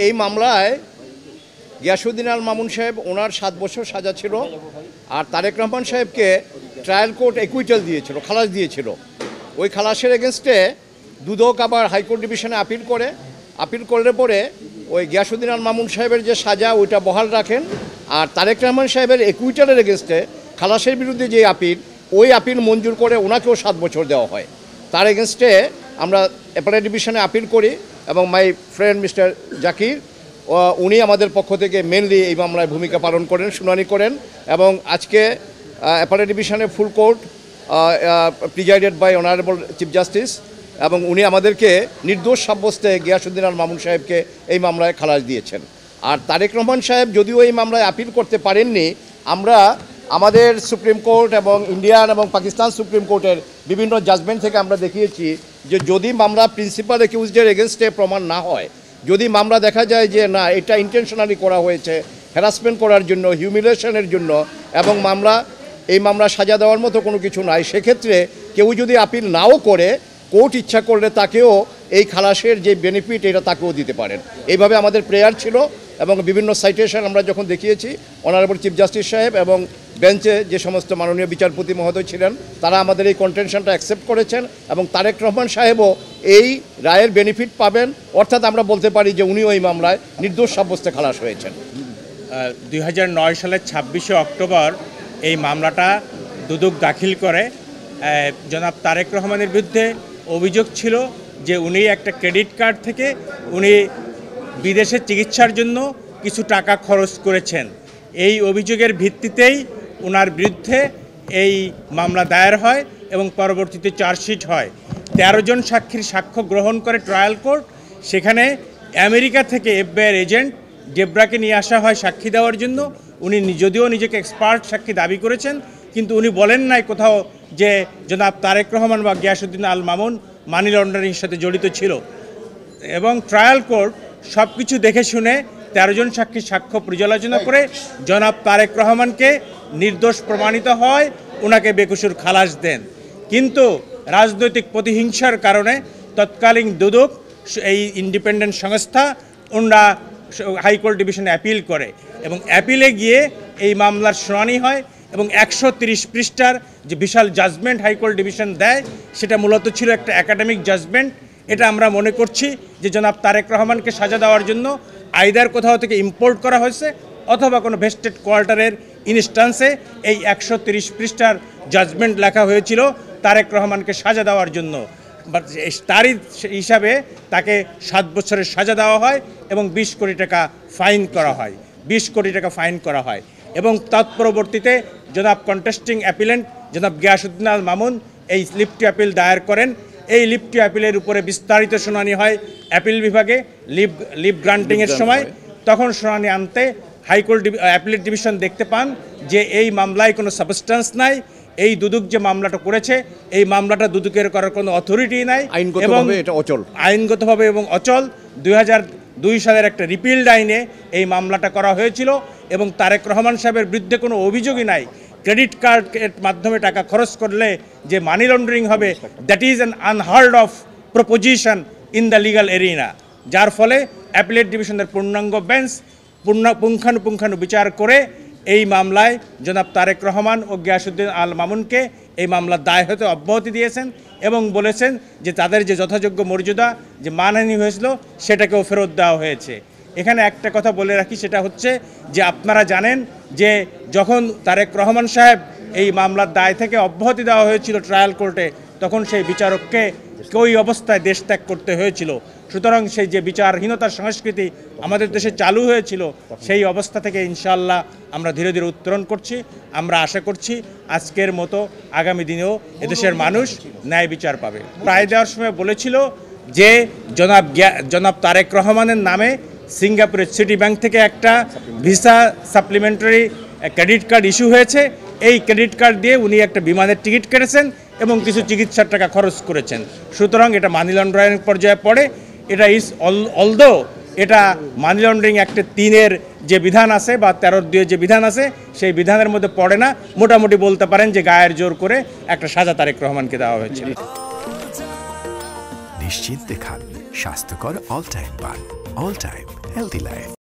এই মামলায় গিয়াসউদ্দিন আল মামুন সাহেব ওনার 7 বছর সাজা ছিল, আর তারেক রহমান সাহেবকে ট্রায়াল কোর্ট একুইটাল দিয়েছিল, খালাস দিয়েছিল। ওই খালাসের এগেনস্টে দুদক আবার হাইকোর্ট ডিভিশনে আপিল করলে পরে ওই গিয়াসউদ্দিন আল মামুন সাহেবের যে সাজা ওইটা বহাল রাখেন, আর তারেক রহমান সাহেবের একুইটালের এগেনস্টে খালাসের বিরুদ্ধে যে ওই আপিল মঞ্জুর করে ওনাকেও 7 বছর দেওয়া হয়। তার এগেনস্টে আমরা অ্যাপেলেট ডিভিশনে আপিল করি এবং মাই ফ্রেন্ড মিস্টার জাকির উনি আমাদের পক্ষ থেকে মেনলি এই মামলায় ভূমিকা পালন করেন, শুনানি করেন। এবং আজকে অ্যাপেলেট ডিভিশনে full court presided by honourable chief justice, এবং উনি আমাদেরকে নির্দোষ সাব্যস্তে গিয়াসউদ্দিন আল মামুন সাহেবকে এই মামলায় খালাস দিয়েছেন। আর তারেক রহমান সাহেব যদিও এই মামলায় আপিল করতে পারেননি, আমরা আমাদের সুপ্রিম কোর্ট এবং ইন্ডিয়ান এবং পাকিস্তান সুপ্রিম কোর্টের বিভিন্ন জাজমেন্ট থেকে আমরা দেখিয়েছি যে যদি মামলা প্রিন্সিপাল অ্যাকিউজডের এগেনস্টে প্রমাণ না হয়, যদি মামলা দেখা যায় যে না এটা ইন্টেনশনালি করা হয়েছে হ্যারাসমেন্ট করার জন্য, হিউমিলিয়েশনের জন্য, এবং এই মামলা সাজা দেওয়ার মতো কোনো কিছু নাই, সেক্ষেত্রে কেউ যদি আপিল নাও করে কোর্ট ইচ্ছা করলে তাকেও এই খালাসের যে বেনিফিট এটা তাকেও দিতে পারেন। এইভাবে আমাদের প্রেয়ার ছিল এবং বিভিন্ন সাইটেশন আমরা যখন দেখিয়েছি অনারেবল চিফ জাস্টিস সাহেব এবং বেঞ্চে যে সমস্ত মাননীয় বিচারপতি মহোদয় ছিলেন তারা আমাদের এই কন্টেনশনটা অ্যাকসেপ্ট করেছেন, এবং তারেক রহমান সাহেবও এই রায়ের বেনিফিট পাবেন। অর্থাৎ আমরা বলতে পারি যে উনিও এই মামলায় নির্দোষ সাব্যস্তে খালাস হয়েছেন। 2009 সালের 26শে অক্টোবর এই মামলাটা দুদক দাখিল করে। জনাব তারেক রহমানের বিরুদ্ধে অভিযোগ ছিল যে উনি একটা ক্রেডিট কার্ড থেকে উনি বিদেশে চিকিৎসার জন্য কিছু টাকা খরচ করেছেন। এই অভিযোগের ভিত্তিতেই ওনার বিরুদ্ধে এই মামলা দায়ের হয় এবং পরবর্তীতে চার্জশিট হয়। 13 জন সাক্ষীর সাক্ষ্য গ্রহণ করে ট্রায়াল কোর্ট। সেখানে আমেরিকা থেকে এফবিআইয়ের এজেন্ট ডেব্রাকে নিয়ে আসা হয় সাক্ষী দেওয়ার জন্য। উনি যদিও নিজেকে এক্সপার্ট সাক্ষী দাবি করেছেন, কিন্তু উনি বলেন নাই কোথাও যে জনাব তারেক রহমান বা গিয়াসউদ্দিন আল মামুন মানি লন্ডারিংয়ের সাথে জড়িত ছিল। এবং ট্রায়াল কোর্ট সব কিছু দেখে শুনে 13 জন সাক্ষীর সাক্ষ্য পর্যালোচনা করে জনাব তারেক রহমানকে নির্দোষ প্রমাণিত হয়, ওনাকে বেকসুর খালাস দেন। কিন্তু রাজনৈতিক প্রতিহিংসার কারণে তৎকালীন দুদক এই ইন্ডিপেন্ডেন্ট সংস্থা ওনারা হাইকোর্ট ডিভিশনে অ্যাপিল করে এবং অ্যাপিলে গিয়ে এই মামলার শুনানি হয় এবং 130 পৃষ্ঠার যে বিশাল জাজমেন্ট হাইকোর্ট ডিভিশন দেয় সেটা মূলত ছিল একটা একাডেমিক জাজমেন্ট। এটা আমরা মনে করছি যে জনাব তারেক রহমানকে সাজা দেওয়ার জন্য আইদার কোথাও থেকে ইম্পোর্ট করা হয়েছে অথবা কোনো ভেস্টেড কোয়ার্টারের ইনস্ট্যান্সে এই 130 পৃষ্ঠার জাজমেন্ট লেখা হয়েছিল তারেক রহমানকে সাজা দেওয়ার জন্য। তারই হিসাবে তাকে 7 বছরের সাজা দেওয়া হয় এবং 20 কোটি টাকা ফাইন করা হয়, 20 কোটি টাকা ফাইন করা হয়। এবং তৎপরবর্তীতে জনাব কন্টেস্টিং অ্যাপিলেন্ট জনাব গিয়াসউদ্দিন আল মামুন এই লিভ টু অ্যাপিল দায়ের করেন। এই লিভ টু অ্যাপিলের উপরে বিস্তারিত শুনানি হয় অ্যাপিল বিভাগে লিভ গ্রান্টিংয়ের সময়। তখন শুনানি আনতে হাইকোর্ট অ্যাপিলেট ডিভিশন দেখতে পান যে এই মামলায় কোনো সাবস্টেন্স নাই। এই দুদক যে মামলাটা করেছে এই মামলাটা দুদকের করার কোনো অথরিটি নাই, আইনগতভাবে এবং অচল। 2002 সালের একটা রিপিল্ড আইনে এই মামলাটা করা হয়েছিল এবং তারেক রহমান সাহেবের বিরুদ্ধে কোনো অভিযোগই নাই। ক্রেডিট কার্ডের মাধ্যমে টাকা খরচ করলে যে মানি লন্ডারিং হবে, that is an unheard of proposition in the legal arena. যার ফলে অ্যাপিলেট ডিভিশনের পূর্ণাঙ্গ বেঞ্চ পুঙ্খানুপুঙ্খানু বিচার করে এই মামলায় জনাব তারেক রহমান ও গিয়াসউদ্দিন আল মামুনকে এই মামলার দায় হতে অব্যাহতি দিয়েছেন এবং বলেছেন যে তাদের যে যথাযোগ্য মর্যাদা যে মানহানি হয়েছিল সেটাকেও ফেরত দেওয়া হয়েছে। এখানে একটা কথা বলে রাখি, সেটা হচ্ছে যে আপনারা জানেন যে যখন তারেক রহমান সাহেব এই মামলার দায় থেকে অব্যাহতি দেওয়া হয়েছিল ট্রায়াল কোর্টে, তখন সেই বিচারককে ওই অবস্থায় দেশ ত্যাগ করতে হয়েছিল। সুতরাং সেই যে বিচারহীনতার সংস্কৃতি আমাদের দেশে চালু হয়েছিল সেই অবস্থা থেকে ইনশাআল্লাহ আমরা ধীরে ধীরে উত্তরণ করছি। আমরা আশা করছি আজকের মতো আগামী দিনেও এদেশের মানুষ ন্যায় বিচার পাবে। রায় দেওয়ার সময় বলেছিল যে জনাব তারেক রহমানের নামে সিঙ্গাপুরের সিটি ব্যাংক থেকে একটা visa supplementary credit card issue হয়েছে। এই ক্রেডিট কার্ড দিয়ে উনি একটা বিমানের টিকিট কেটেছেন এবং কিছু চিকিৎসার টাকা খরচ করেছেন। সুতরাং এটা মানি লন্ডারিং পর্যায়ে পড়ে। এটা অলদো এটা মানি লন্ডারিং অ্যাক্টে 3-এর যে বিধান আছে বা 13-2 যে বিধান আছে সেই বিধানের মধ্যে পড়ে না। মোটামুটি বলতে পারেন যে গায়ের জোর করে একটা সাজা তারেক রহমানকে দেওয়া হয়েছিল। নিশ্চিন্তে খান স্বাস্থ্যকর অল টাইম পান। All time healthy life.